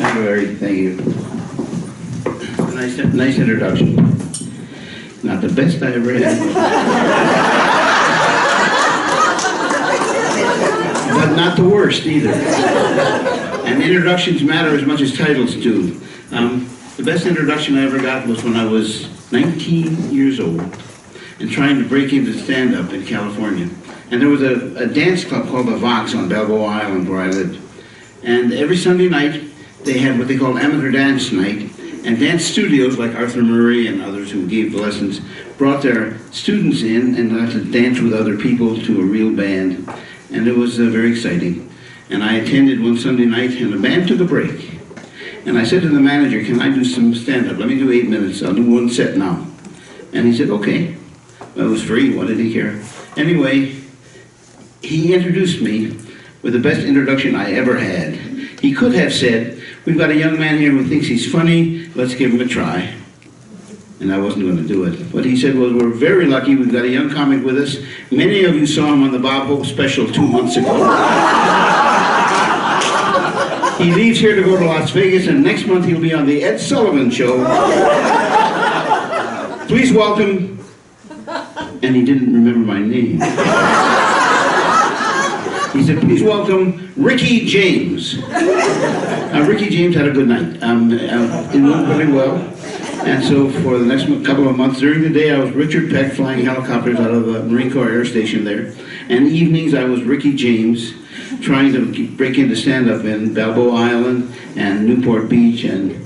Thank you, Larry. Thank you. Nice introduction. Not the best I ever had. But not the worst either. And introductions matter as much as titles do. The best introduction I ever got was when I was 19 years old and trying to break into stand-up in California. And there was a dance club called the Vox on Balboa Island where I lived. And every Sunday night, they had what they called amateur dance night, and dance studios like Arthur Murray and others who gave the lessons brought their students in and got to dance with other people to a real band. And it was very exciting. And I attended one Sunday night, and the band took a break. And I said to the manager, can I do some stand-up? Let me do 8 minutes. I'll do one set now. And he said, okay. Well, it was free. What did he care? Anyway, he introduced me with the best introduction I ever had. He could have said, we've got a young man here who thinks he's funny. Let's give him a try. And I wasn't going to do it. What he said was, we're very lucky. We've got a young comic with us. Many of you saw him on the Bob Hope special 2 months ago. He leaves here to go to Las Vegas, and next month he'll be on the Ed Sullivan Show. Please welcome, and he didn't remember my name. He said, please welcome Ricky James. Ricky James had a good night. It went really well. And so for the next couple of months, during the day I was Richard Peck flying helicopters out of the Marine Corps Air Station there. And evenings I was Ricky James trying to break into stand-up in Balboa Island and Newport Beach and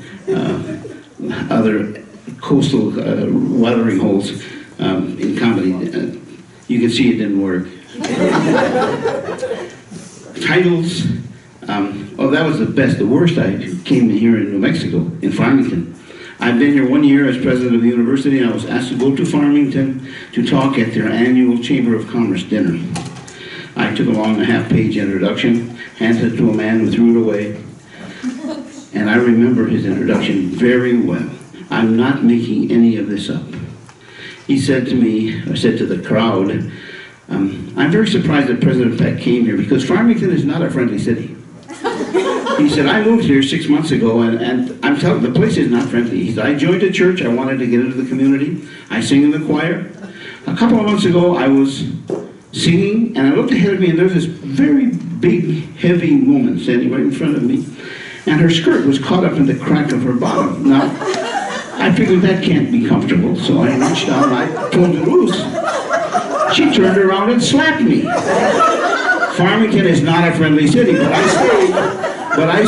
other coastal watering holes in comedy. You can see it didn't work. Titles, oh, that was the best. The worst, I came here in New Mexico, in Farmington. I've been here 1 year as president of the university, and I was asked to go to Farmington to talk at their annual Chamber of Commerce dinner. I took along a half-page introduction, handed it to a man who threw it away, and I remember his introduction very well. I'm not making any of this up. He said to me, or said to the crowd, I'm very surprised that President Peck came here because Farmington is not a friendly city. He said, I moved here 6 months ago and I'm telling you, the place is not friendly. He said, I joined a church, I wanted to get into the community. I sing in the choir. A couple of months ago, I was singing and I looked ahead of me and there was this very big, heavy woman standing right in front of me. And her skirt was caught up in the crack of her bottom. Now, I figured that can't be comfortable, so I reached out and I pulled it loose. She turned around and slapped me. Farmington is not a friendly city, but I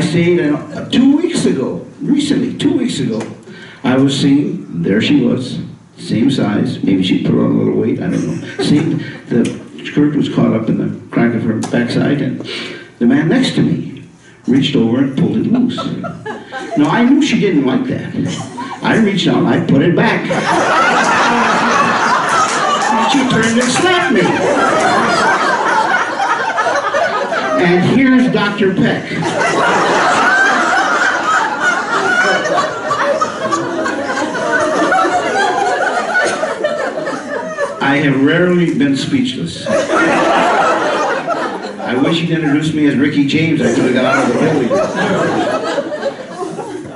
stayed 2 weeks ago, recently, 2 weeks ago, I was singing, there she was, same size, maybe she put on a little weight, I don't know. The skirt was caught up in the crack of her backside, and the man next to me reached over and pulled it loose. Now, I knew she didn't like that. I reached out and I put it back. She turned and slapped me. And here's Dr. Peck. I have rarely been speechless. I wish he'd introduced me as Ricky James. I could have got out of the building.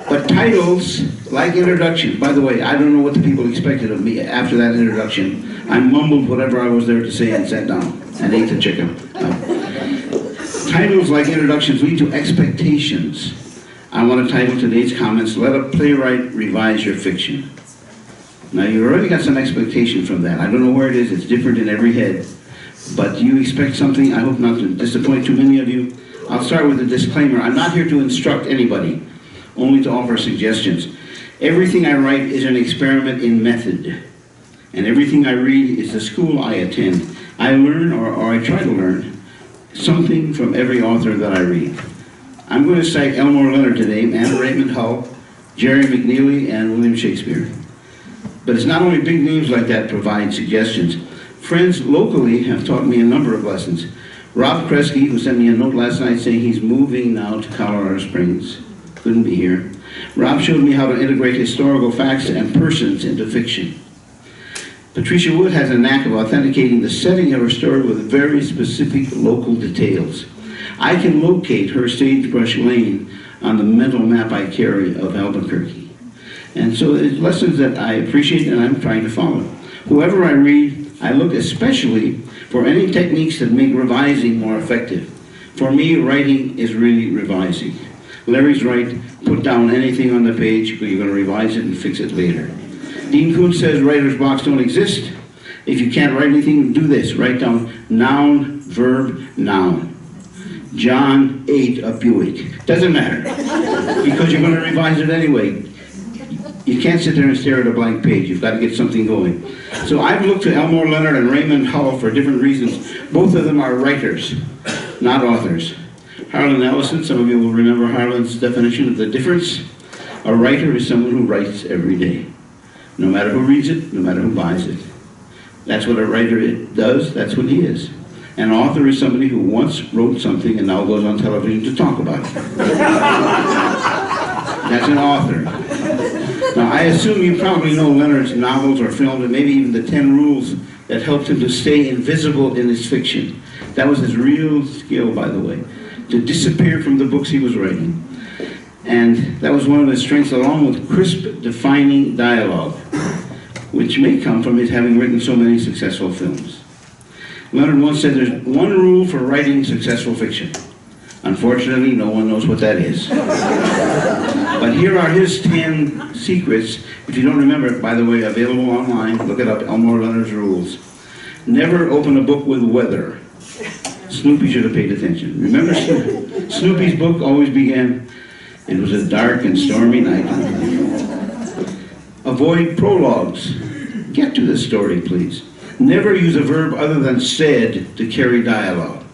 But titles, like introductions, by the way, I don't know what the people expected of me after that introduction. I mumbled whatever I was there to say and sat down and ate the chicken. Titles like introductions lead to expectations. I want to title today's comments, Let a Playwright Revise Your Fiction. Now, you already got some expectation from that. I don't know where it is. It's different in every head. But you expect something. I hope not to disappoint too many of you. I'll start with a disclaimer. I'm not here to instruct anybody, only to offer suggestions. Everything I write is an experiment in method. And everything I read is the school I attend. I learn, or I try to learn, something from every author that I read. I'm going to cite Elmore Leonard today, Anne Raymond Hull, Jerry McNeely, and William Shakespeare. But it's not only big names like that provide suggestions. Friends locally have taught me a number of lessons. Rob Kresge, who sent me a note last night saying he's moving now to Colorado Springs, couldn't be here. Rob showed me how to integrate historical facts and persons into fiction. Patricia Wood has a knack of authenticating the setting of her story with very specific local details. I can locate her sagebrush lane on the mental map I carry of Albuquerque. And so it's lessons that I appreciate and I'm trying to follow. Whoever I read, I look especially for any techniques that make revising more effective. For me, writing is really revising. Larry's right, put down anything on the page, but you're going to revise it and fix it later. Dean Koontz says writer's blocks don't exist. If you can't write anything, do this. Write down noun, verb, noun. John ate a Buick. Doesn't matter, because you're going to revise it anyway. You can't sit there and stare at a blank page. You've got to get something going. So I've looked to Elmore Leonard and Raymond Hull for different reasons. Both of them are writers, not authors. Harlan Ellison, some of you will remember Harlan's definition of the difference. A writer is someone who writes every day. No matter who reads it, no matter who buys it. That's what a writer does, that's what he is. An author is somebody who once wrote something and now goes on television to talk about it. That's an author. Now, I assume you probably know Leonard's novels or films, and maybe even the 10 rules that helped him to stay invisible in his fiction. That was his real skill, by the way, to disappear from the books he was writing. And that was one of his strengths, along with crisp, defining dialogue, which may come from his having written so many successful films. Leonard once said there's one rule for writing successful fiction. Unfortunately, no one knows what that is. But here are his 10 secrets. If you don't remember it, by the way, available online, look it up, Elmore Leonard's rules. Never open a book with weather. Snoopy should have paid attention. Remember Snoopy's book always began, "It was a dark and stormy night." Avoid prologues. Get to the story, please. Never use a verb other than said to carry dialogue.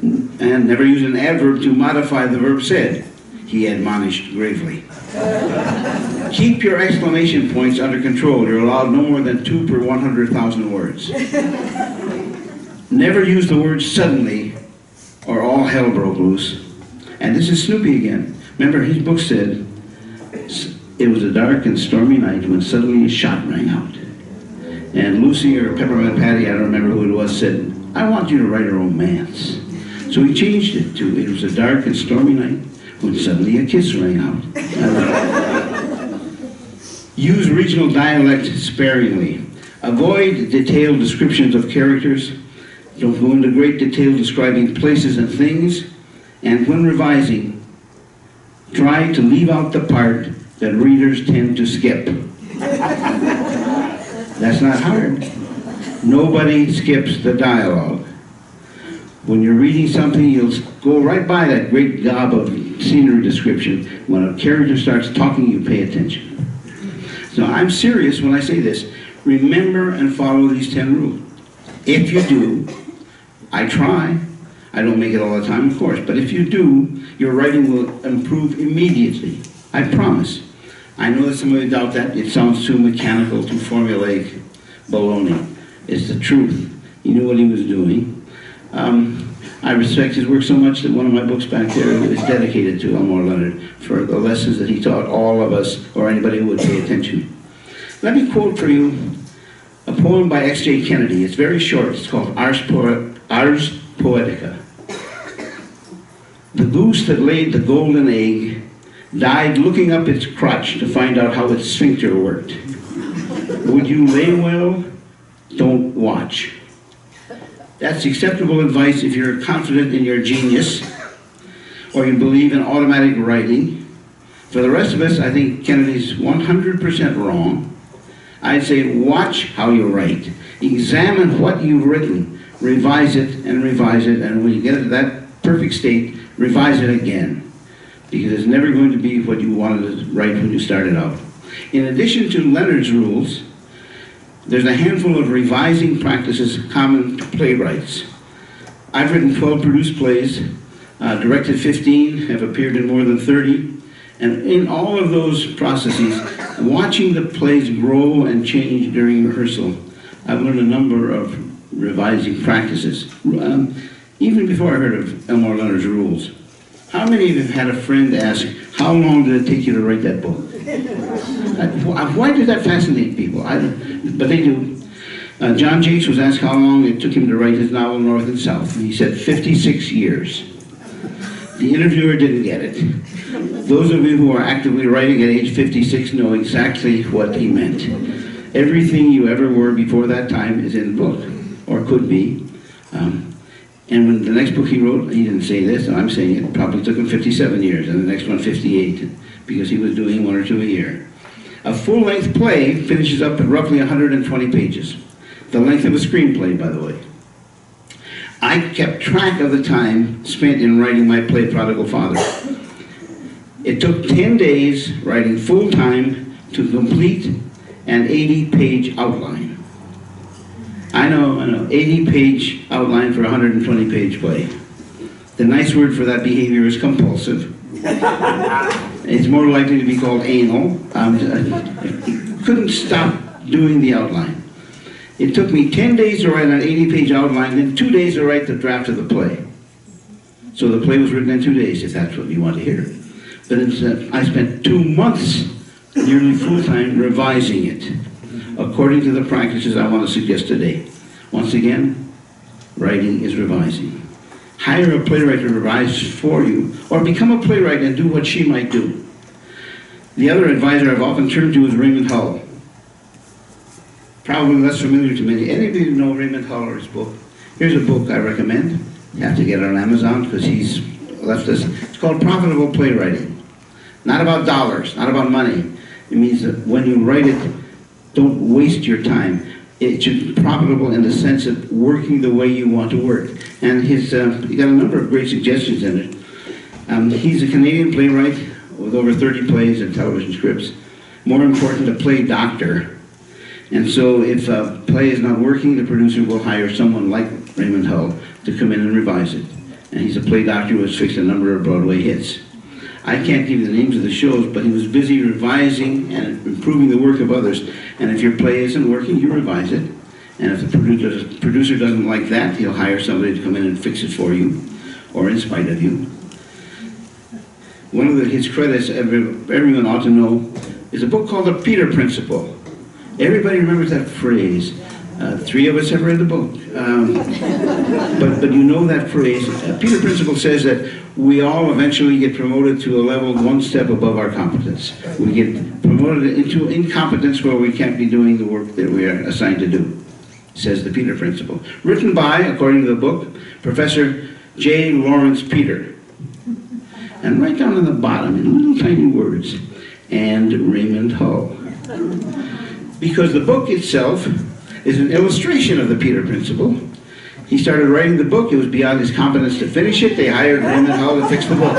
And never use an adverb to modify the verb said, he admonished gravely. Keep your exclamation points under control. You're allowed no more than 2 per 100,000 words. Never use the word suddenly or all hell broke loose. And this is Snoopy again. Remember, his book said, it was a dark and stormy night when suddenly a shot rang out. And Lucy or Peppermint Patty, I don't remember who it was, said, I want you to write a romance. So he changed it to, it was a dark and stormy night when suddenly a kiss rang out. Use regional dialect sparingly. Avoid detailed descriptions of characters. Don't go into great detail describing places and things. And when revising, try to leave out the part that readers tend to skip. That's not hard. Nobody skips the dialogue. When you're reading something, you'll go right by that great gob of scenery description. When a character starts talking, you pay attention. So I'm serious when I say this. Remember and follow these 10 rules. If you do, I try. I don't make it all the time, of course, but if you do, your writing will improve immediately. I promise. I know that some of you doubt that. It sounds too mechanical, too formulaic. Baloney. It's the truth. He knew what he was doing. I respect his work so much that one of my books back there is dedicated to Elmore Leonard for the lessons that he taught all of us, or anybody who would pay attention. Let me quote for you a poem by X.J. Kennedy. It's very short. It's called Ars Poetica. The goose that laid the golden egg died looking up its crotch to find out how its sphincter worked. Would you lay well? Don't watch. That's acceptable advice if you're confident in your genius or you believe in automatic writing. For the rest of us, I think Kennedy's 100% wrong. I'd say watch how you write. Examine what you've written. Revise it, and when you get it to that perfect state, revise it again. Because it's never going to be what you wanted to write when you started out. In addition to Leonard's rules, there's a handful of revising practices common to playwrights. I've written 12 produced plays, directed 15, have appeared in more than 30, and in all of those processes, watching the plays grow and change during rehearsal, I've learned a number of revising practices, even before I heard of Elmore Leonard's rules. How many of you have had a friend ask, how long did it take you to write that book? Why does that fascinate people? But they do. John Jakes was asked how long it took him to write his novel North and South, and he said 56 years. The interviewer didn't get it. Those of you who are actively writing at age 56 know exactly what he meant. Everything you ever were before that time is in the book, or could be. And when the next book he wrote, he didn't say this, and I'm saying it probably took him 57 years, and the next one 58, because he was doing 1 or 2 a year. A full-length play finishes up at roughly 120 pages. The length of a screenplay, by the way. I kept track of the time spent in writing my play, Prodigal Father. It took 10 days writing full-time to complete an 80-page outline. I know, 80-page outline for a 120-page play. The nice word for that behavior is compulsive. It's more likely to be called anal. I couldn't stop doing the outline. It took me 10 days to write an 80-page outline, then 2 days to write the draft of the play. So the play was written in 2 days, if that's what you want to hear. But I spent 2 months, nearly full-time, revising it, according to the practices I want to suggest today. Once again, writing is revising. Hire a playwright to revise for you, or become a playwright and do what she might do. The other advisor I've often turned to is Raymond Hull. Probably less familiar to many. Any of you know Raymond Hull or his book? Here's a book I recommend. You have to get it on Amazon because he's left us. It's called Profitable Playwriting. Not about dollars, not about money. It means that when you write it, don't waste your time. It should be profitable in the sense of working the way you want to work. And he got a number of great suggestions in it. He's a Canadian playwright with over 30 plays and television scripts. More important, a play doctor. And so if a play is not working, the producer will hire someone like Raymond Hull to come in and revise it. And he's a play doctor who has fixed a number of Broadway hits. I can't give you the names of the shows, but he was busy revising and improving the work of others. And if your play isn't working, you revise it. And if the producer doesn't like that, he'll hire somebody to come in and fix it for you, or in spite of you. One of his credits everyone ought to know is a book called The Peter Principle. Everybody remembers that phrase. 3 of us have read the book. But you know that phrase. Peter Principle says that we all eventually get promoted to a level 1 step above our competence. We get promoted into incompetence where we can't be doing the work that we are assigned to do, says the Peter Principle. Written by, according to the book, Professor J. Lawrence Peter. And right down on the bottom, in little tiny words, and Raymond Hull. Because the book itself is an illustration of the Peter Principle. He started writing the book. It was beyond his competence to finish it. They hired Raymond Hull to fix the book.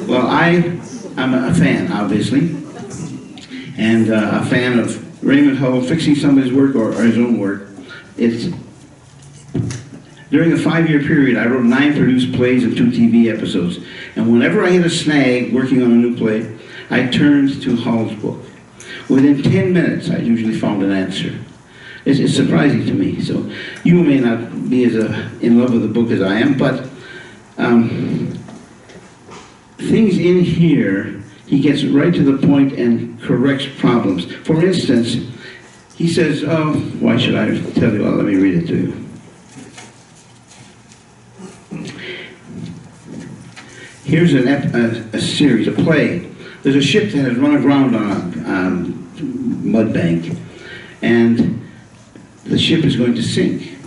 Well, I'm a fan, obviously, and a fan of Raymond Hull fixing somebody's work or his own work. During a 5-year period, I wrote 9 produced plays and 2 TV episodes. And whenever I hit a snag working on a new play, I turned to Hull's book. Within 10 minutes, I usually found an answer. It's surprising to me. So you may not be as in love with the book as I am, but things in here, he gets right to the point and corrects problems. For instance, he says, oh, why should I tell you? Well, let me read it to you. Here's a series, a play. There's a ship that has run aground on a mud bank, and the ship is going to sink.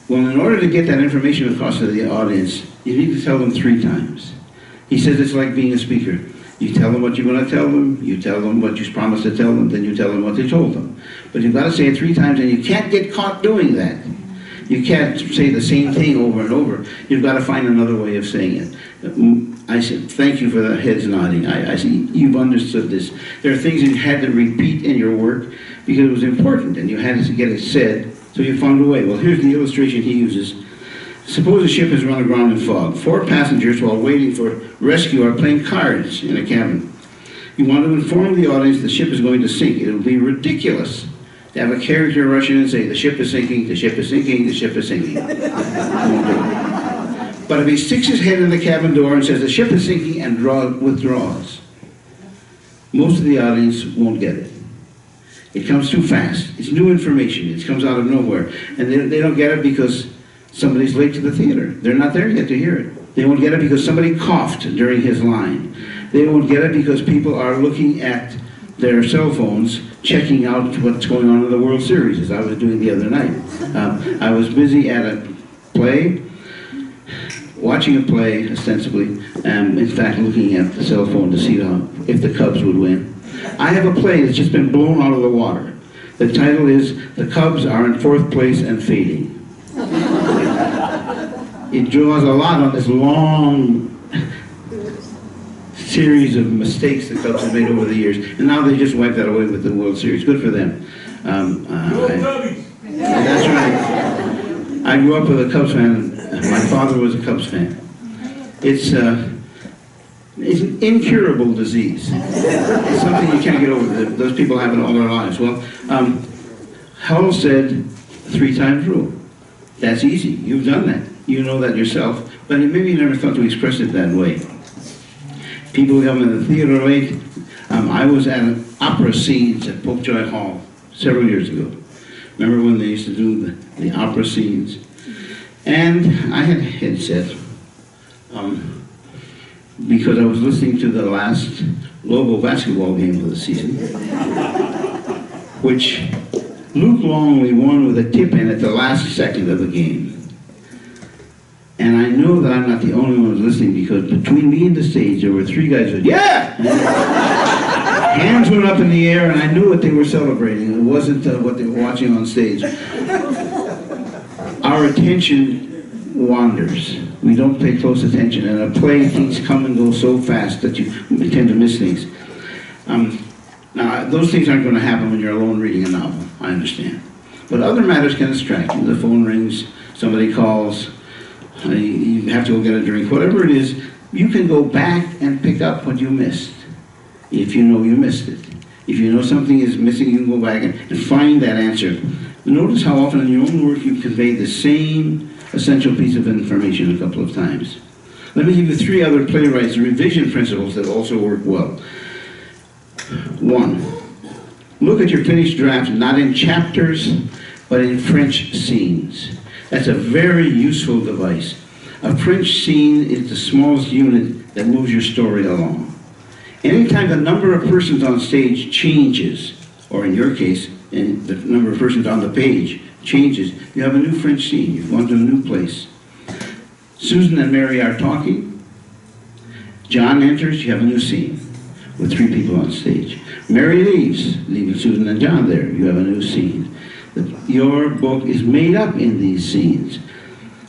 Well, in order to get that information across to the audience, you need to tell them 3 times. He says it's like being a speaker. You tell them what you're going to tell them, you tell them what you promised to tell them, then you tell them what they told them. But you've got to say it 3 times, and you can't get caught doing that. You can't say the same thing over and over. You've got to find another way of saying it. I said, thank you for the heads nodding. I see you've understood this. There are things you had to repeat in your work because it was important and you had to get it said, so you found a way. Well, here's the illustration he uses. Suppose a ship has run aground in fog. 4 passengers, while waiting for rescue, are playing cards in a cabin. You want to inform the audience the ship is going to sink. It would be ridiculous to have a character rush in and say, the ship is sinking, the ship is sinking, the ship is sinking. But if he sticks his head in the cabin door and says, the ship is sinking, and withdraws, most of the audience won't get it. It comes too fast. It's new information. It comes out of nowhere. And they don't get it because somebody's late to the theater. They're not there yet to hear it. They won't get it because somebody coughed during his line. They won't get it because people are looking at their cell phones, checking out what's going on in the World Series, as I was doing the other night. I was busy at a play, watching a play, ostensibly, in fact looking at the cell phone to see if the Cubs would win. I have a play that's just been blown out of the water. The title is "The Cubs Are in Fourth Place and Fading." It draws a lot on this long series of mistakes the Cubs have made over the years, and now they just wiped that away with the World Series. Good for them. That's right. I grew up with a Cubs fan. My father was a Cubs fan. It's an incurable disease. It's something you can't get over. Those people have it all their lives. Well, Hull said 3-time rule. That's easy. You've done that. You know that yourself, but maybe you never thought to express it that way. People come in the theater late. I was at an opera scenes at Popejoy Hall several years ago. Remember when they used to do the opera scenes? And I had a headset because I was listening to the last Lobo basketball game of the season, which Luke Longley won with a tip in at the last second of the game. And I know that I'm not the only one who's listening because between me and the stage there were 3 guys who said, "Yeah!" Hands went up in the air and I knew what they were celebrating. It wasn't what they were watching on stage. Our attention wanders. We don't pay close attention, and a play, things come and go so fast that you tend to miss things. Now, those things aren't going to happen when you're alone reading a novel, I understand. But other matters can distract you. The phone rings, somebody calls, you have to go get a drink, whatever it is, you can go back and pick up what you missed, if you know you missed it. If you know something is missing, you can go back and find that answer. Notice how often in your own work you convey the same essential piece of information a couple of times. Let me give you 3 other playwrights' revision principles that also work well. 1, look at your finished draft not in chapters, but in French scenes. That's a very useful device. A French scene is the smallest unit that moves your story along. Anytime the number of persons on stage changes, or in your case, the number of persons on the page changes, you have a new French scene. You've gone to a new place. Susan and Mary are talking. John enters, you have a new scene with 3 people on stage. Mary leaves, leaving Susan and John there. You have a new scene. Your book is made up in these scenes.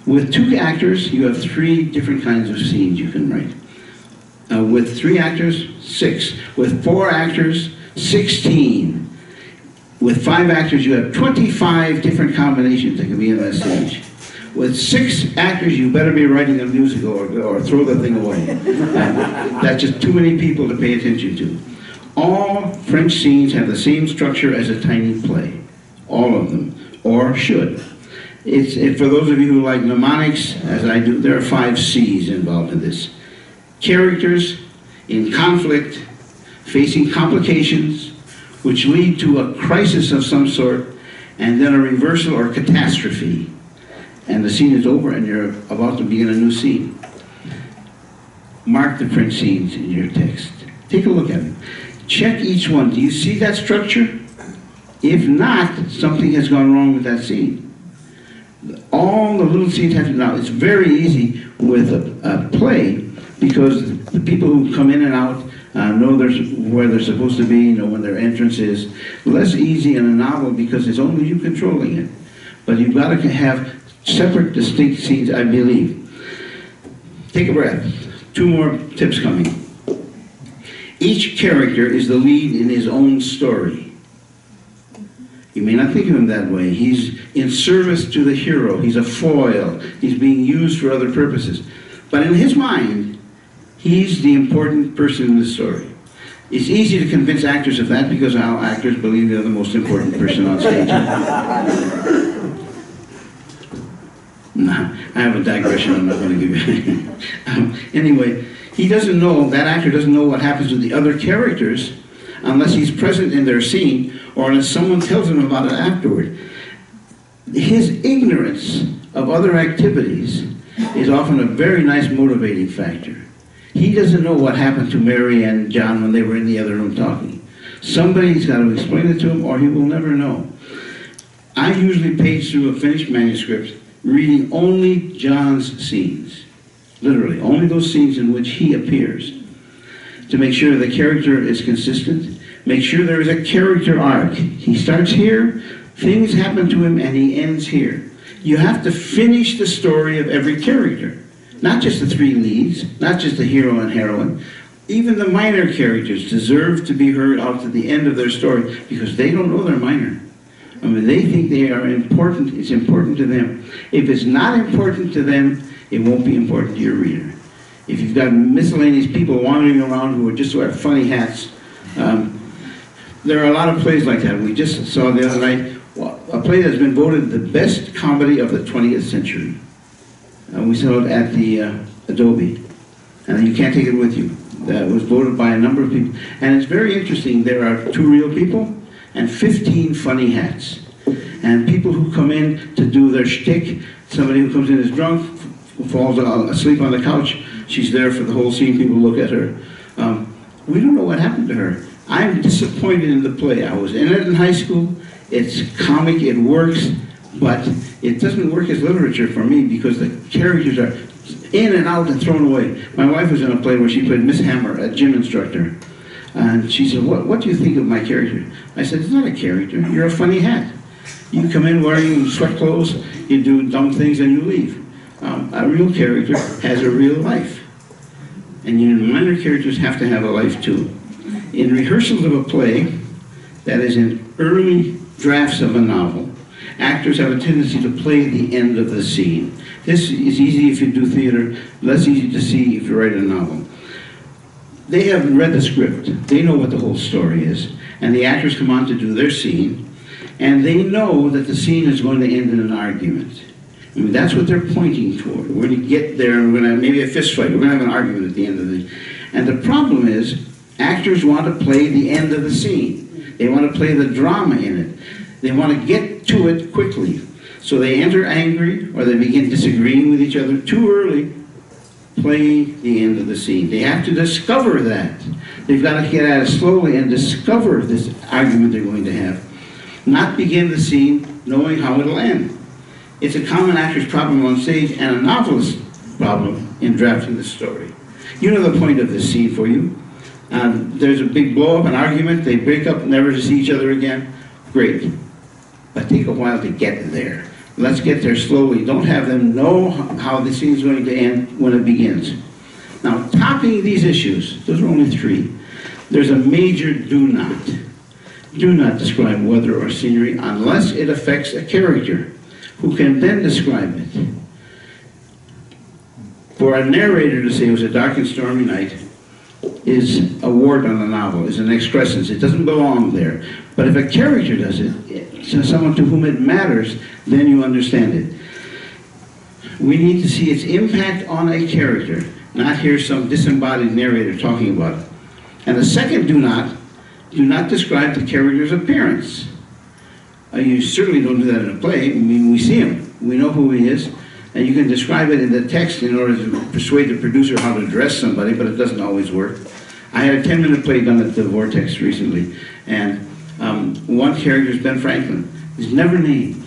With 2 actors, you have 3 different kinds of scenes you can write. With 3 actors, 6. With 4 actors, 16. With 5 actors, you have 25 different combinations that can be in that stage. With 6 actors, you better be writing a musical or throw the thing away. That's just too many people to pay attention to. All French scenes have the same structure as a tiny play. All of them, or should. For those of you who like mnemonics, as I do, there are 5 C's involved in this. Characters in conflict, facing complications, which lead to a crisis of some sort, and then a reversal or catastrophe. And the scene is over and you're about to begin a new scene. Mark the French scenes in your text. Take a look at it. Check each one. Do you see that structure? If not, something has gone wrong with that scene. All the little scenes have to, now it's very easy with a play because the people who come in and out know where they're supposed to be, know when their entrance is. Less easy in a novel because it's only you controlling it. But you've got to have separate, distinct scenes, I believe. Take a breath. 2 more tips coming. Each character is the lead in his own story. You may not think of him that way. He's in service to the hero. He's a foil. He's being used for other purposes. But in his mind, he's the important person in the story. It's easy to convince actors of that because our actors believe they're the most important person on stage. No, I have a digression I'm not going to give you. Anyway, he doesn't know, that actor doesn't know what happens to the other characters unless he's present in their scene or unless someone tells him about it afterward. His ignorance of other activities is often a very nice motivating factor. He doesn't know what happened to Mary and John when they were in the other room talking. Somebody's got to explain it to him or he will never know. I usually page through a finished manuscript reading only John's scenes. Literally, only those scenes in which he appears. To make sure the character is consistent, make sure there is a character arc. He starts here, things happen to him, and he ends here. You have to finish the story of every character. Not just the three leads, not just the hero and heroine. Even the minor characters deserve to be heard out to the end of their story because they don't know they're minor. I mean, they think they are important, it's important to them. If it's not important to them, it won't be important to your reader. If you've got miscellaneous people wandering around who are just wear funny hats, there are a lot of plays like that. We just saw the other night a play that's been voted the best comedy of the 20th century. We saw it at the Adobe, and you can't take it with you. That was voted by a number of people. And it's very interesting. There are 2 real people and 15 funny hats. And people who come in to do their shtick, somebody who comes in is drunk, falls asleep on the couch, she's there for the whole scene, people look at her. We don't know what happened to her. I'm disappointed in the play. I was in it in high school. It's comic, it works, but it doesn't work as literature for me because the characters are in and out and thrown away. My wife was in a play where she played Miss Hammer, a gym instructor. And she said, what do you think of my character? I said, it's not a character, you're a funny hat. You come in wearing sweat clothes, you do dumb things and you leave. A real character has a real life. And minor characters have to have a life too. In rehearsals of a play that is in early drafts of a novel, actors have a tendency to play the end of the scene. This is easy if you do theater, less easy to see if you write a novel. They haven't read the script, they know what the whole story is, and the actors come on to do their scene, and they know that the scene is going to end in an argument. I mean, that's what they're pointing toward. We're going to get there, and we're going to have maybe a fist fight, we're going to have an argument at the end of the... And the problem is, actors want to play the end of the scene. They want to play the drama in it. They want to get to it quickly. So they enter angry, or they begin disagreeing with each other too early, playing the end of the scene. They have to discover that. They've got to get at it slowly and discover this argument they're going to have. Not begin the scene knowing how it'll end. It's a common actor's problem on stage and a novelist's problem in drafting the story. You know the point of this scene for you. There's a big blow-up, an argument, they break up, never to see each other again. Great. But take a while to get there. Let's get there slowly. Don't have them know how the scene is going to end when it begins. Now, topping these issues, those are only 3, there's a major do not. Do not describe weather or scenery unless it affects a character who can then describe it. For a narrator to say it was a dark and stormy night is a wart on a novel, is an excrescence. It doesn't belong there. But if a character does it, to someone to whom it matters, then you understand it. We need to see its impact on a character, not hear some disembodied narrator talking about it. And the second do not describe the character's appearance. You certainly don't do that in a play. I mean, we see him, we know who he is, and you can describe it in the text in order to persuade the producer how to dress somebody, but it doesn't always work. I had a 10-minute play done at the Vortex recently, and one character is Ben Franklin. He's never named.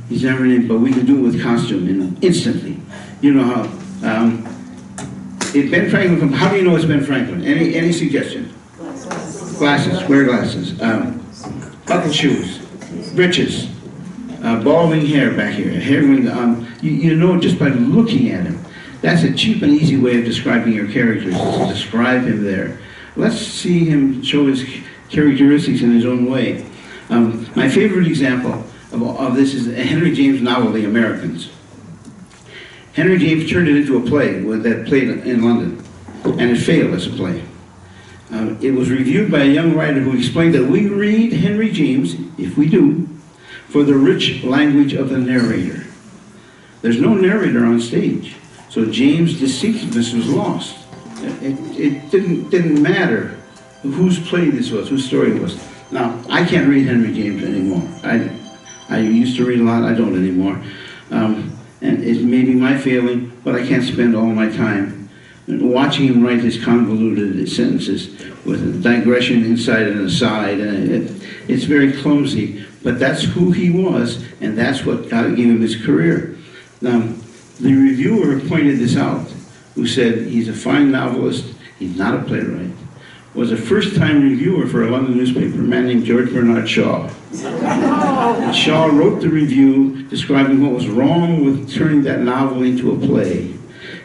He's never named, but we can do it with costume instantly. You know how. If Ben Franklin, how do you know it's Ben Franklin? Any suggestion? Glasses, wear glasses. Buckled shoes, breeches, balding hair back here. Hair going, you know just by looking at him. That's a cheap and easy way of describing your characters, is to describe him there. Let's see him show his characteristics in his own way. My favorite example of this is a Henry James novel, The Americans. Henry James turned it into a play that played in London, and it failed as a play. It was reviewed by a young writer who explained that we read Henry James, if we do, for the rich language of the narrator. There's no narrator on stage, so James' distinctiveness was lost. It didn't matter whose play this was, whose story it was. Now, I can't read Henry James anymore. I used to read a lot, I don't anymore. And it may be my failing, but I can't spend all my time watching him write his convoluted sentences with a digression inside and aside. And it's very clumsy, but that's who he was, and that's what gave him his career. Now, the reviewer pointed this out, who said he's a fine novelist, he's not a playwright, was a first-time reviewer for a London newspaper, a man named George Bernard Shaw. And Shaw wrote the review describing what was wrong with turning that novel into a play,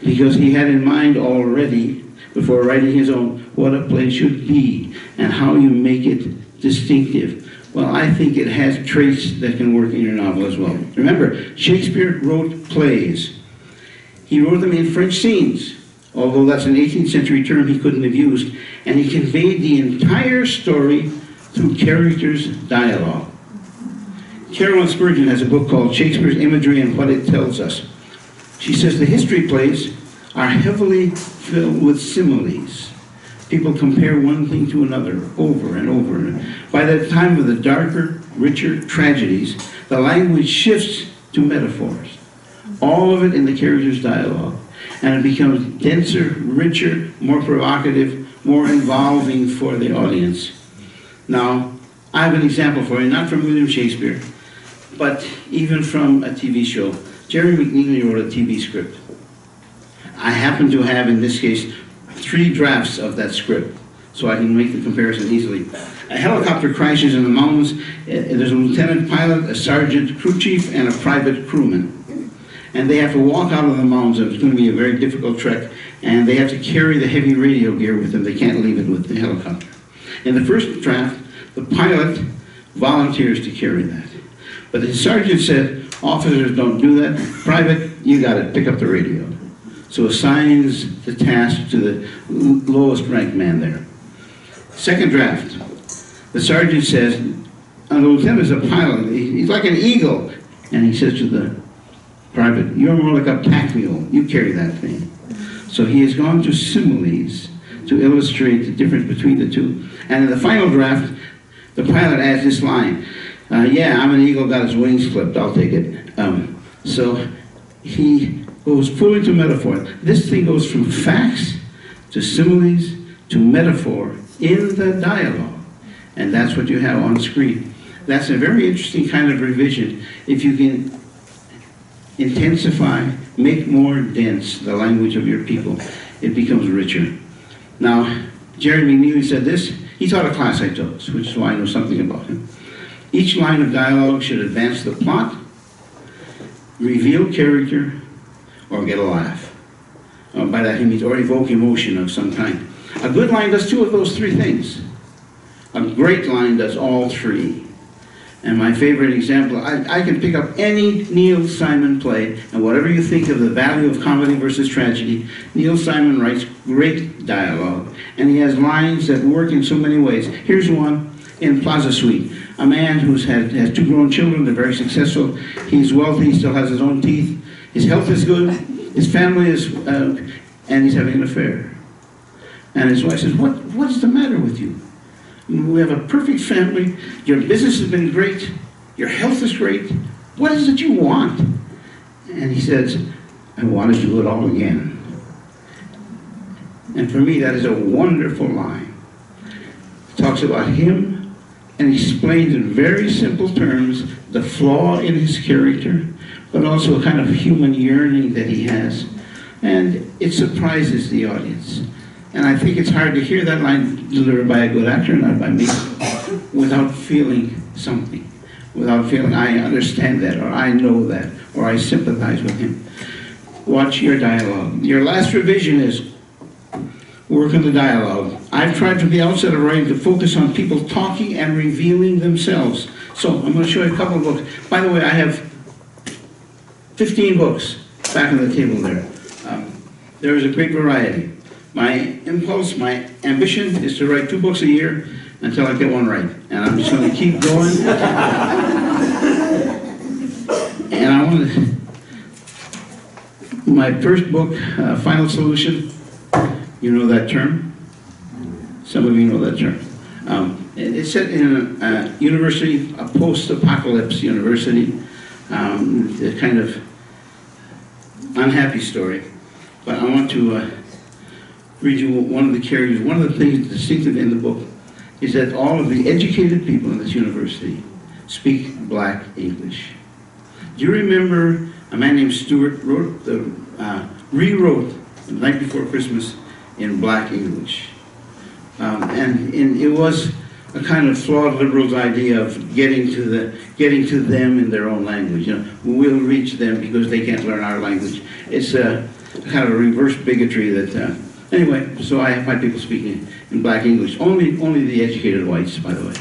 because he had in mind already, before writing his own, what a play should be and how you make it distinctive. Well, I think it has traits that can work in your novel as well. Remember, Shakespeare wrote plays. He wrote them in French scenes, although that's an 18th century term he couldn't have used, and he conveyed the entire story through characters' dialogue. Carolyn Spurgeon has a book called Shakespeare's Imagery and What It Tells Us. She says the history plays are heavily filled with similes. People compare one thing to another over and over. By the time of the darker, richer tragedies, the language shifts to metaphors. All of it in the character's dialogue. And it becomes denser, richer, more provocative, more involving for the audience. Now, I have an example for you, not from William Shakespeare, but even from a TV show. Jerry McNeely wrote a TV script. I happen to have, in this case, 3 drafts of that script, so I can make the comparison easily. A helicopter crashes in the mountains. There's a lieutenant pilot, a sergeant, crew chief, and a private crewman. And they have to walk out of the mountains. It's going to be a very difficult trek, and they have to carry the heavy radio gear with them. They can't leave it with the helicopter. In the first draft, the pilot volunteers to carry that. But the sergeant said, officers don't do that. Private, you got it, pick up the radio. So assigns the task to the lowest ranked man there. Second draft, the sergeant says, the lieutenant is a pilot, he's like an eagle. And he says to the private, you're more like a pack mule, you carry that thing. So he has gone to similes to illustrate the difference between the two. And in the final draft, the pilot adds this line, yeah, I'm an eagle, got his wings clipped, I'll take it. So he goes fully to metaphor. This thing goes from facts to similes to metaphor in the dialogue. And that's what you have on screen. That's a very interesting kind of revision. If you can intensify, make more dense the language of your people, it becomes richer. Now, Jerry McNeely said this. He taught a class I taught, which is why I know something about him. Each line of dialogue should advance the plot, reveal character, or get a laugh. By that he means, or evoke emotion of some kind. A good line does 2 of those 3 things. A great line does all 3. And my favorite example, I can pick up any Neil Simon play, and whatever you think of the value of comedy versus tragedy, Neil Simon writes great dialogue, and he has lines that work in so many ways. Here's one in Plaza Suite. A man has 2 grown children, they're very successful, he's wealthy, he still has his own teeth, his health is good, his family is, and he's having an affair. And his wife says, what's the matter with you? We have a perfect family, your business has been great, your health is great, what is it you want? And he says, I want to do it all again. And for me, that is a wonderful line. It talks about him and explains in very simple terms the flaw in his character, but also a kind of human yearning that he has. And it surprises the audience. And I think it's hard to hear that line delivered by a good actor, not by me, without feeling something, without feeling I understand that, or I know that, or I sympathize with him. Watch your dialogue. Your last revision is work on the dialogue. I've tried from the outset of writing to focus on people talking and revealing themselves. So I'm going to show you a couple of books. By the way, I have 15 books back on the table there. There is a great variety. My impulse, my ambition is to write 2 books a year until I get one right. And I'm just going to keep going. And I want to, my first book, Final Solution, you know that term? Some of you know that term. It's set in a university, a post-apocalypse university, a kind of unhappy story, but I want to read you one of the characters. One of the things distinctive in the book is that all of the educated people in this university speak black English. Do you remember a man named Stewart rewrote The Night Before Christmas in black English? And it was a kind of flawed liberal's idea of getting to them in their own language. You know, we'll reach them because they can't learn our language. It's a kind of a reverse bigotry that. Anyway, so I have my people speaking in black English. Only the educated whites, by the way.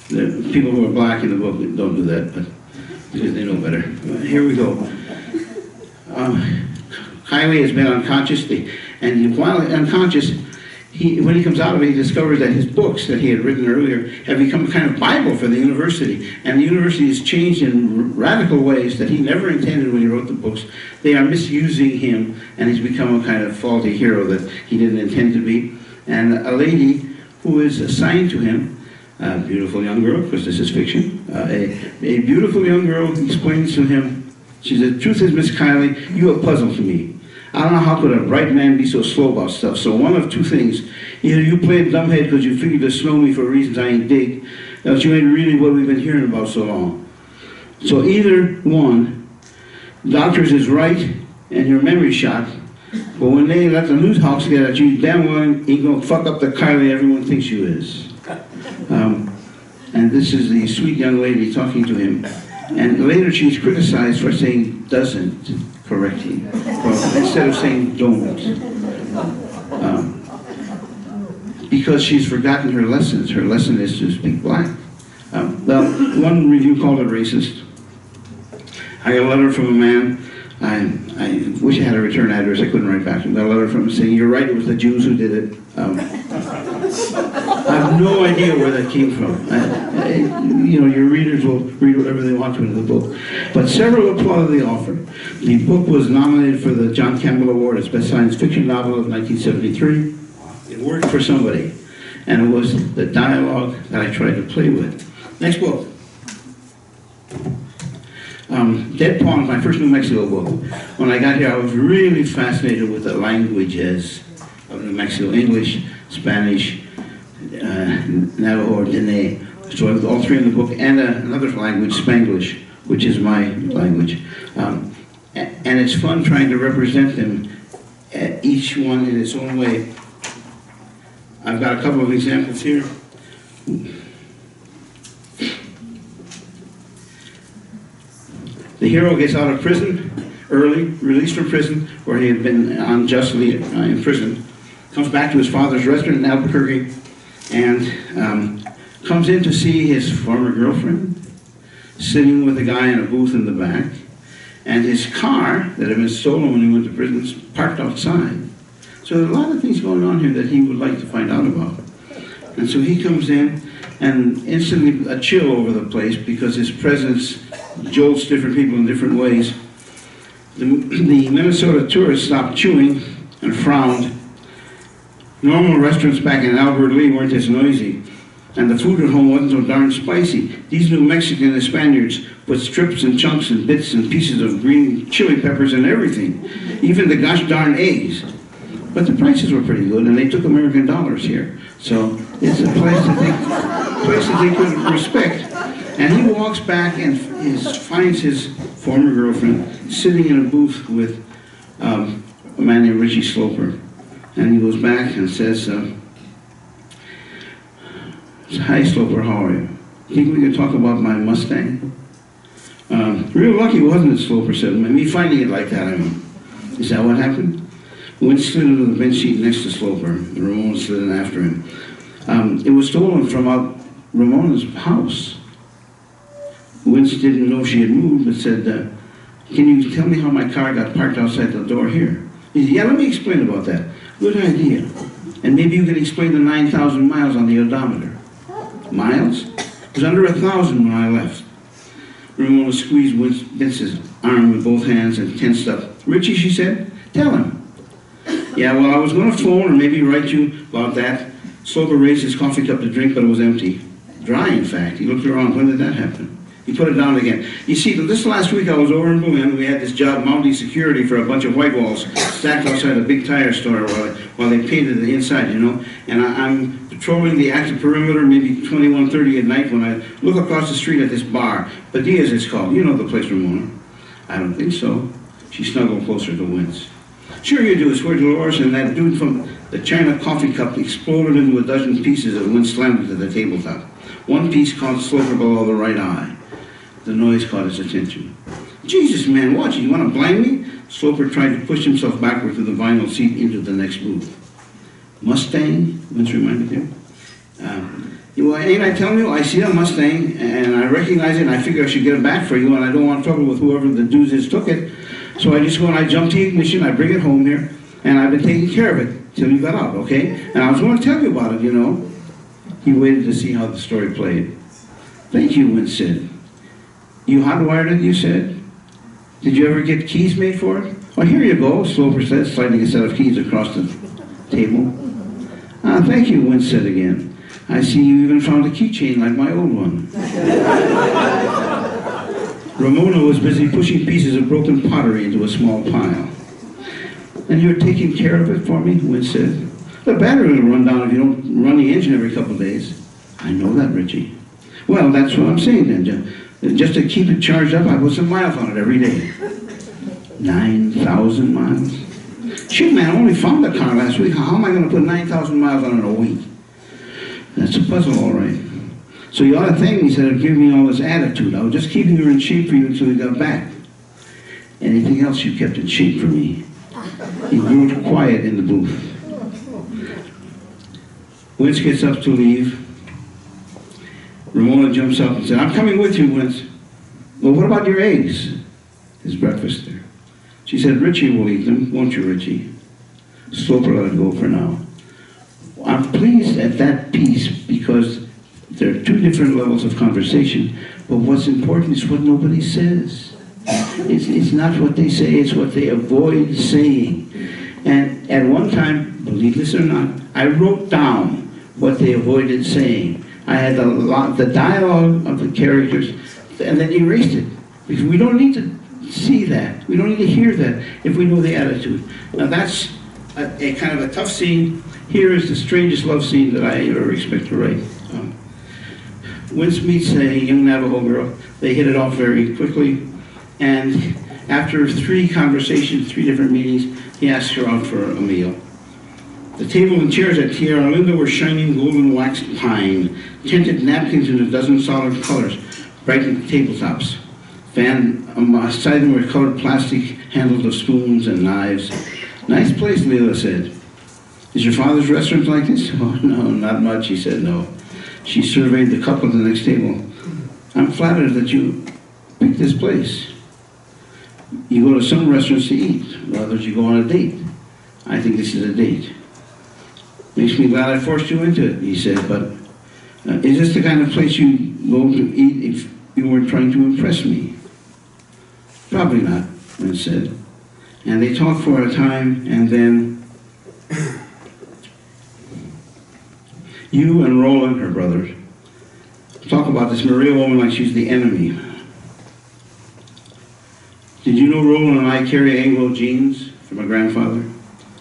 The people who are black in the book don't do that, but because they know better. Here we go. Kylie has been unconscious, and while unconscious, when he comes out of it, he discovers that his books that he had written earlier have become a kind of Bible for the university. And the university has changed in radical ways that he never intended when he wrote the books. They are misusing him, and he's become a kind of faulty hero that he didn't intend to be. And a lady who is assigned to him, a beautiful young girl, because this is fiction, a beautiful young girl explains to him, she said, "The truth is, Miss Kylie, you have puzzled me. I don't know how could a bright man be so slow about stuff. So one of two things. Either you played dumbhead because you figured to slow me for reasons I ain't dig, else you ain't really what we've been hearing about so long. So either one, doctors is right and your memory shot, but when they let the news hawks get at you, damn well ain't gonna fuck up the Kylie everyone thinks you is." And this is the sweet young lady talking to him. And later she's criticized for saying doesn't correctly, instead of saying don't. Because she's forgotten her lessons. Her lesson is to speak black. Well, one review called it racist. I got a letter from a man. I wish I had a return address. I couldn't write back to him. I got a letter from him saying, "You're right, it was the Jews who did it." I have no idea where that came from. You know, your readers will read whatever they want to in the book. But several applauded the offer. The book was nominated for the John Campbell Award as Best Science Fiction Novel of 1973. It worked for somebody. And it was the dialogue that I tried to play with. Next book. Dead Pawns, my first New Mexico book. When I got here, I was really fascinated with the languages of New Mexico: English, Spanish, Navajo, or Dene. So I have all three in the book, and another language, Spanglish, which is my language. And it's fun trying to represent them, each one in its own way. I've got a couple of examples here. The hero gets out of prison early, released from prison, where he had been unjustly imprisoned, comes back to his father's restaurant in Albuquerque, and comes in to see his former girlfriend, sitting with a guy in a booth in the back, and his car that had been stolen when he went to prison is parked outside. So there are a lot of things going on here that he would like to find out about. And so he comes in, and instantly a chill over the place because his presence jolts different people in different ways. The Minnesota tourists stopped chewing and frowned. Normal restaurants back in Albert Lee weren't as noisy, and the food at home wasn't so darn spicy. These New Mexican and Spaniards put strips and chunks and bits and pieces of green chili peppers and everything, even the gosh darn eggs. But the prices were pretty good, and they took American dollars here. So it's a place that they could respect. And he walks back and finds his former girlfriend sitting in a booth with a man named Richie Sloper. And he goes back and says, "Hi Sloper, how are you? Think we could talk about my Mustang?" Real lucky, wasn't it, Sloper said. Me finding it like that, I mean. Is that what happened? Went slid into the bench seat next to Sloper. Ramon slid in after him. It was stolen from out Ramona's house. Wentz didn't know she had moved, but said, "Can you tell me how my car got parked outside the door here?" He said, "Yeah, let me explain about that. Good idea. And maybe you can explain the 9,000 miles on the odometer." Miles? It was under 1,000 when I left. Ramona squeezed Wentz's arm with both hands and tensed up. "Richie," she said, "tell him." "Yeah, well, I was going to phone or maybe write you about that." Sloper raised his coffee cup to drink, but it was empty. Dry, in fact. He looked around. "When did that happen?" He put it down again. You see, this last week I was over in Berlin. We had this job mounting security for a bunch of white walls stacked outside a big tire store while they painted the inside, you know. And I'm patrolling the active perimeter, maybe 21:30 at night, when I look across the street at this bar. Badia's it's called. You know the place, Ramona. I don't think so. She snuggled closer to Wince. Sure you do, swear Dolores, and that dude from the China coffee cup exploded into a dozen pieces as Wince slammed it to the tabletop. One piece caught Sloper below the right eye. The noise caught his attention. Jesus, man, watch it. You want to blind me? Sloper tried to push himself backward through the vinyl seat into the next booth. Mustang, Wince reminded him. Well, ain't I telling you? I see a Mustang, and I recognize it, and I figure I should get it back for you, and I don't want trouble with whoever the dudes is took it. So I just go and I jump to the ignition, I bring it home here, and I've been taking care of it till you got out, okay? And I was going to tell you about it, you know. He waited to see how the story played. Thank you, Wince said. You hotwired it, you said? Did you ever get keys made for it? Well, here you go, Sloper said, sliding a set of keys across the table. Thank you, Wince said again. I see you even found a keychain like my old one. Ramona was busy pushing pieces of broken pottery into a small pile. And you're taking care of it for me, Wince said. The battery will run down if you don't run the engine every couple of days. I know that, Richie. Well, that's what I'm saying then. Just to keep it charged up, I put some miles on it every day. 9,000 miles? Shoot, man, I only found the car last week. How am I going to put 9,000 miles on it in a week? That's a puzzle, all right. So you ought to thank me instead of giving me all this attitude. I was just keeping her in shape for you until we got back. Anything else you kept in shape for me? He grew quiet in the booth. Wince gets up to leave. Ramona jumps up and said, I'm coming with you, Wince. Well, what about your eggs? His breakfast there. She said, Richie will eat them, won't you, Richie? Sloper let it go for now. I'm pleased at that piece because there are two different levels of conversation, but what's important is what nobody says. It's not what they say, it's what they avoid saying. And at one time, believe this or not, I wrote down what they avoided saying. I had the dialogue of the characters, and then erased it. Because we don't need to see that. We don't need to hear that if we know the attitude. Now that's a kind of a tough scene. Here is the strangest love scene that I ever expect to write. Wince meets a young Navajo girl. They hit it off very quickly. And after 3 conversations, 3 different meetings, he asks her out for a meal. The table and chairs at Tierra Linda were shining golden waxed pine, tinted napkins in a dozen solid colors, brightened tabletops. Beside them were colored plastic handles of spoons and knives. Nice place, Leila said. Is your father's restaurant like this? Oh, no, not much, he said no. She surveyed the couple at the next table. I'm flattered that you picked this place. You go to some restaurants to eat, others you go on a date. I think this is a date. Makes me glad I forced you into it, he said, but is this the kind of place you go to eat if you weren't trying to impress me? Probably not, Wince said. And they talked for a time, and then you and Roland, her brother, talk about this Maria woman like she's the enemy. Did you know Roland and I carry Anglo genes from a grandfather?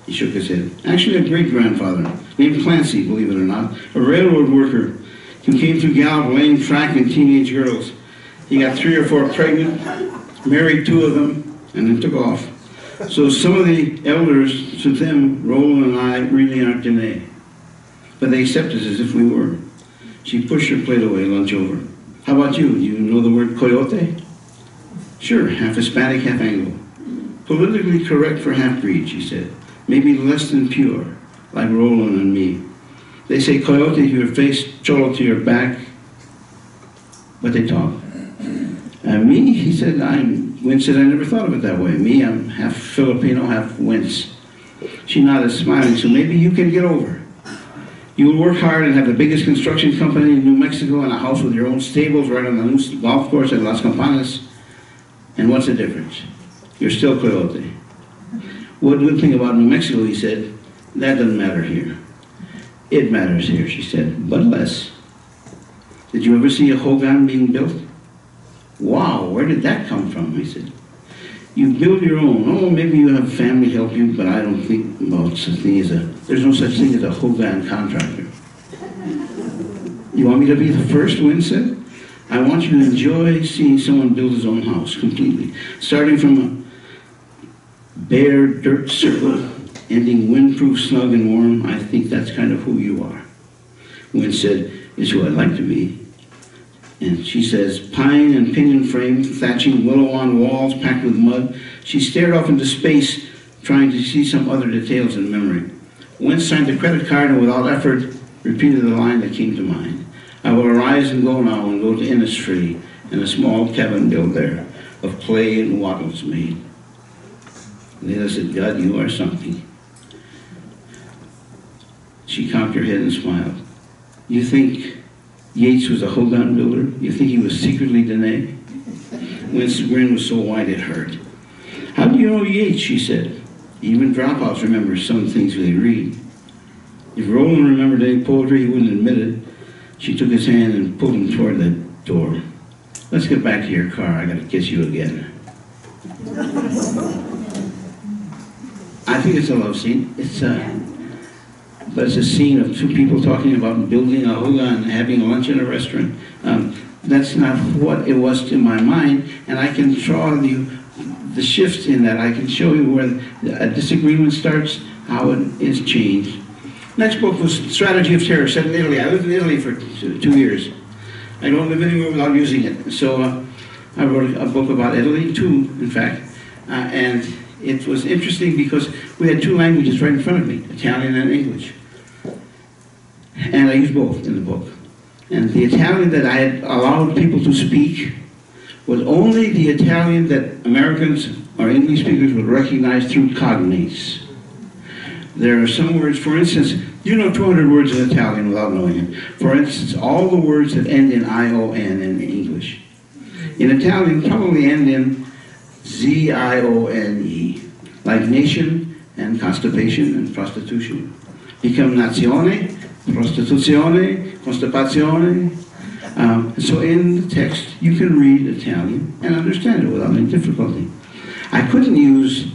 He shook his head. Actually, a great-grandfather, named Clancy, believe it or not, a railroad worker who came through Gallup laying track in teenage girls. He got 3 or 4 pregnant, married 2 of them, and then took off. So some of the elders, to them, Roland and I really aren't Dene. But they accept us as if we were. She pushed her plate away, lunch over. How about you? Do you know the word coyote? Sure, half Hispanic, half Anglo. Politically correct for half-breed, she said. Maybe less than pure, like Roland and me. They say coyote to your face, cholo to your back, but they talk. Me, he said, Wince said, I never thought of it that way. Me, I'm half Filipino, half Wince. She nodded, smiling, so maybe you can get over. You will work hard and have the biggest construction company in New Mexico and a house with your own stables right on the new golf course at Las Campanas. And what's the difference? You're still coyote. One good thing about New Mexico, he said, that doesn't matter here. It matters here, she said, but less. Did you ever see a Hogan being built? Wow, where did that come from? I said, you build your own. Oh, maybe you have family help you, but I don't think, well, there's no such thing as a Hogan contractor. You want me to be the first, Wynne said? I want you to enjoy seeing someone build his own house completely. Starting from a bare dirt circle, ending windproof, snug, and warm. I think that's kind of who you are. Wynne said, it's who I'd like to be. And she says, pine and pinyon frame, thatching willow on walls packed with mud. She stared off into space, trying to see some other details in memory. Wynne signed a credit card and without effort, repeated the line that came to mind. I will arise and go now and go to Innisfree and a small cabin built there, of clay and wattles made. And then I said, God, you are something. She cocked her head and smiled. You think Yeats was a Hogan builder? You think he was secretly Danae? Wynne's grin was so wide it hurt. How do you know Yeats, she said. Even dropouts remember some things they read. If Roland remembered any poetry, he wouldn't admit it. She took his hand and pulled him toward the door. Let's get back to your car. I gotta kiss you again. I think it's a love scene. But it's a scene of two people talking about building a hula and having lunch in a restaurant. That's not what it was to my mind, and I can draw the shift in that. I can show you where a disagreement starts, how it is changed. Next book was Strategy of Terror, set in Italy. I lived in Italy for 2 years. I don't live anywhere without using it. So I wrote a book about Italy, 2 in fact, and it was interesting because we had 2 languages right in front of me, Italian and English. And I used both in the book. And the Italian that I had allowed people to speak was only the Italian that Americans or English speakers would recognize through cognates. There are some words, for instance, you know 200 words in Italian without knowing it. For instance, all the words that end in I-O-N in English. In Italian, probably end in Z-I-O-N-E, like nation and constipation and prostitution. Become nazione, prostituzione, constipazione. So in the text, you can read Italian and understand it without any difficulty. I couldn't use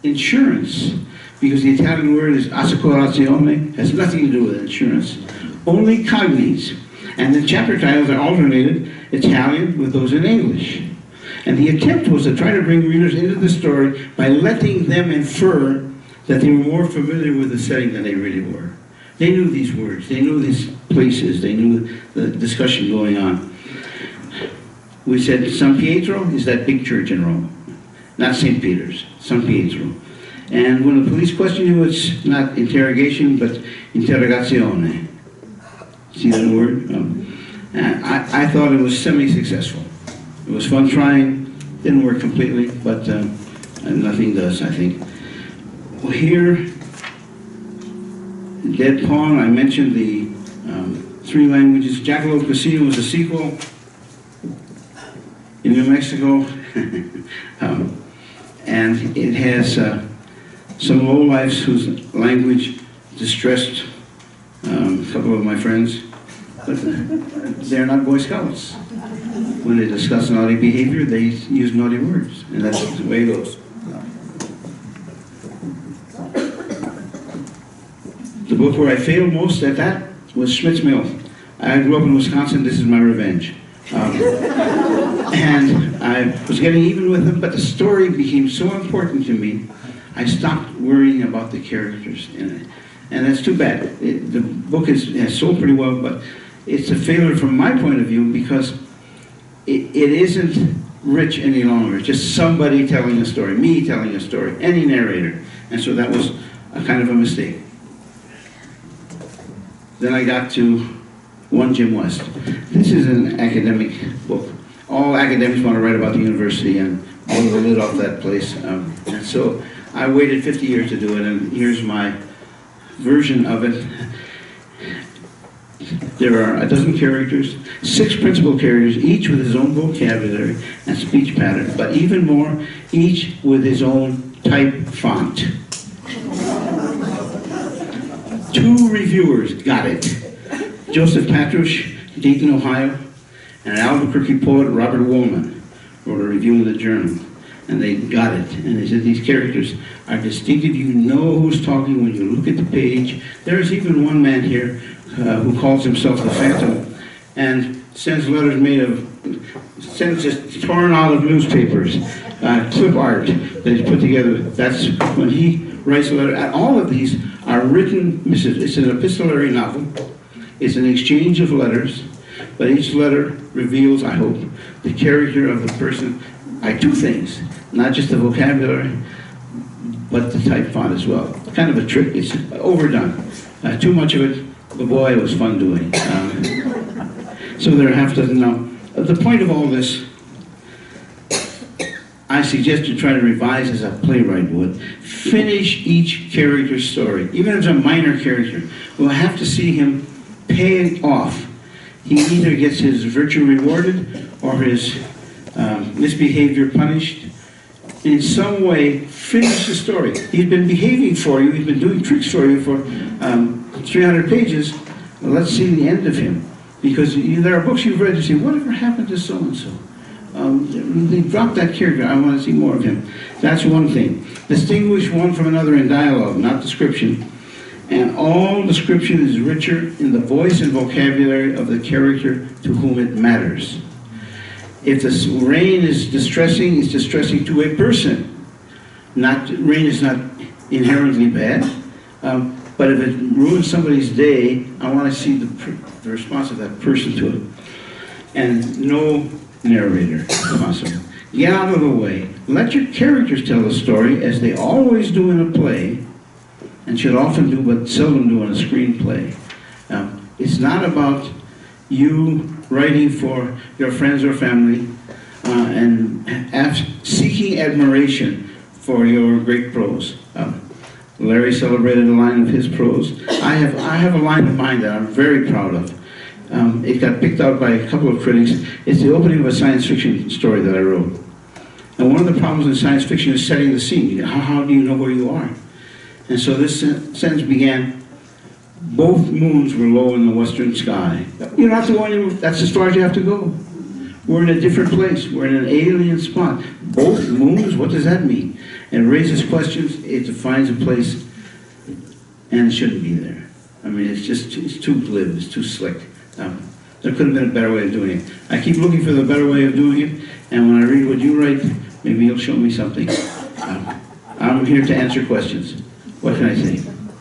insurance because the Italian word is assicurazione, has nothing to do with insurance. Only cognates. And the chapter titles are alternated Italian with those in English. And the attempt was to try to bring readers into the story by letting them infer that they were more familiar with the setting than they really were. They knew these words, they knew these places, they knew the discussion going on. We said San Pietro is that big church in Rome, not St. Peter's, San Pietro. And when the police question you, it's not interrogation, but interrogazione. See that word? I thought it was semi-successful. It was fun trying, didn't work completely, but nothing does, I think. Well, here, Dead Pawn, I mentioned the 3 languages. Jackalope Casino was a sequel in New Mexico. And it has some lowlifes whose language distressed a couple of my friends, but they're not Boy Scouts. When they discuss naughty behavior, they use naughty words, and that's the way it goes. The book where I failed most at that was Schmidt's Mill. I grew up in Wisconsin, this is my revenge. And I was getting even with him, but the story became so important to me, I stopped worrying about the characters in it. And that's too bad. The book has sold pretty well, but it's a failure from my point of view because it isn't rich any longer. It's just somebody telling a story, me telling a story, any narrator. And so that was a kind of a mistake. Then I got to One Jim West. This is an academic book. All academics want to write about the university and blow the lid off that place. And so I waited 50 years to do it, and here's my version of it. There are a dozen characters, 6 principal characters, each with his own vocabulary and speech pattern, but even more, each with his own type font. 2 reviewers got it. Joseph Patrush, Dayton, Ohio, and an Albuquerque poet, Robert Woolman. wrote a review in the journal, and they got it. And they said, these characters are distinctive. You know who's talking when you look at the page. There's even one man here who calls himself the Phantom, and sends letters made of, sends just torn out of newspapers, clip art that he's put together. That's when he writes a letter. And all of these are written, it's an epistolary novel. It's an exchange of letters, but each letter reveals, I hope, the character of the person. I do things, not just the vocabulary, but the type font as well. Kind of a trick, it's overdone. Too much of it, but boy, it was fun doing. So there are half dozen now. The point of all this, I suggest you try to revise as a playwright would. Finish each character's story, even if it's a minor character. We'll have to see him pay off. He either gets his virtue rewarded or his misbehavior punished. In some way, finish the story. He's been behaving for you, he's been doing tricks for you for 300 pages. Well, let's see the end of him. Because there are books you've read and say, whatever happened to so-and-so? They dropped that character, I want to see more of him. That's one thing. Distinguish one from another in dialogue, not description. And all description is richer in the voice and vocabulary of the character to whom it matters. If the rain is distressing, it's distressing to a person. Rain is not inherently bad, but if it ruins somebody's day, I want to see the response of that person to it. And no narrator, if possible. Get out of the way. Let your characters tell the story as they always do in a play, and should often do but seldom do in a screenplay. It's not about you writing for your friends or family and seeking admiration for your great prose. Larry celebrated a line of his prose. I have a line of mine that I'm very proud of. It got picked out by a couple of critics. It's the opening of a science fiction story that I wrote. And one of the problems in science fiction is setting the scene. How do you know where you are? And so this sentence began, both moons were low in the western sky. You don't have to go anywhere, that's as far as you have to go. We're in a different place, we're in an alien spot. Both moons, what does that mean? And it raises questions, it defines a place, and it shouldn't be there. I mean, it's too glib, it's too slick. There could have been a better way of doing it. I keep looking for the better way of doing it, and when I read what you write, maybe you'll show me something. I'm here to answer questions. What can I say?